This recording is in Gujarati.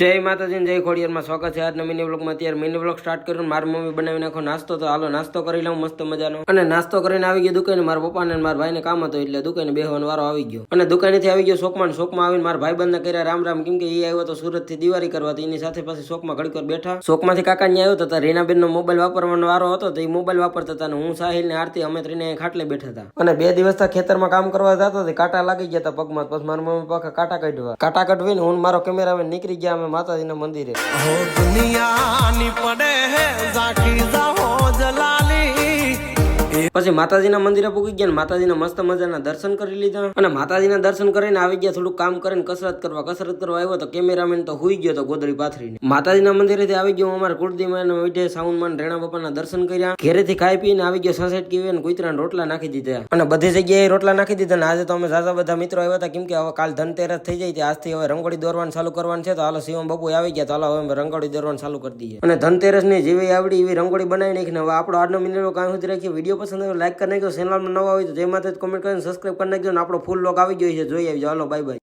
જય માતાજી જય ખોડિયારમાં સ્વાગત છે આજના મિની બ્લોગમાં. અત્યારે મિની બ્લોગ સ્ટાર્ટ કર્યું. મારી મમ્મી બનાવી નાખો નાસ્તો, તો હાલો નાસ્તો કરી લઉં મસ્ત મજાનો. અને નાસ્તો કરીને આવી ગયો દુકાને. મારા પપ્પાને મારા ભાઈને કામ હતો એટલે દુકાને બેહવાનો વારો આવી ગયો. અને દુકાનેથી આવી ગયો શોકમાં. શોકમાં આવીને મારા ભાઈબંધને કર્યા રામ રામ, કેમ કે એ આવ્યો તો સુરત થી દિવાળી કરવા. એની સાથે પછી શોકમાં ઘડીક વાર બેઠા. શોકમાંથી કાકા ને આવ્યો તો રીનાબેન નો મોબાઈલ વાપરવાનો વારો હતો, તો એ મોબાઈલ વાપરતા હતા. હું સાહિલ ને આરતી અમે ત્રણે ખાટલે બેઠા હતા. અને 2 દિવસ ખેતરમાં કામ કરવા જતા હતા, કાંટા લાગી ગયા હતા પગમાં. પછી મારા મમ્મી પાછા કાંટા કાઢવીને હું મારો કેમેરામેન નીકળી ગયા અમે માતાજીના મંદિરે. પછી માતાજીના મંદિરે પૂકી ગયા. માતાજીના મસ્ત મજાના દર્શન કરી લીધા. અને માતાજીના દર્શન કરીને આવી ગયા થોડું કામ કરીને કસરત કરવા આવ્યો તો કેમેરામેન તો હુઈ ગયો તો ગોદડી પાથરીને. માતાજીના મંદિરેથી આવી ગયો અમારા કુળદીમાં વિજય સાઉન્ડમાન રેણા બાપાના દર્શન કર્યા. ઘેરેથી ખાઈ પીને આવી ગયો સસેટ કીવે ને કુતરાને રોટલા નાખી દીધા. અને બધી જગ્યાએ રોટલા નાખી દીધા. ને આજે તો અમે ઝાઝા બધા મિત્રો આવ્યા હતા, કેમ કે હવે કાલ ધનતેરસ થઈ જાય. આજથી હવે રંગોળી દોરવાનું ચાલુ કરવાનું છે. તો હાલો શિવમ બાપુ આવી ગયા, તો હાલો હવે રંગોળી દોરવાનું ચાલુ કરી દઈએ. અને ધનતેરસ ની જેવી આવડી એવી રંગોળી બનાવી નાખીને હવે આપણો આજનો મિનિટ કામ સુધી રાખીએ. વિડીયો પસંદ આવ્યો લાઈક કરી નાખજો. ચેનલમાં નવા હોય તો જે માથે કોમેન્ટ કરીને સબસ્ક્રાઈબ કરી નાખજો. આપણો ફૂલ લોક આવી ગયો છે, જોઈ આવજો. હાલો બાય બાય.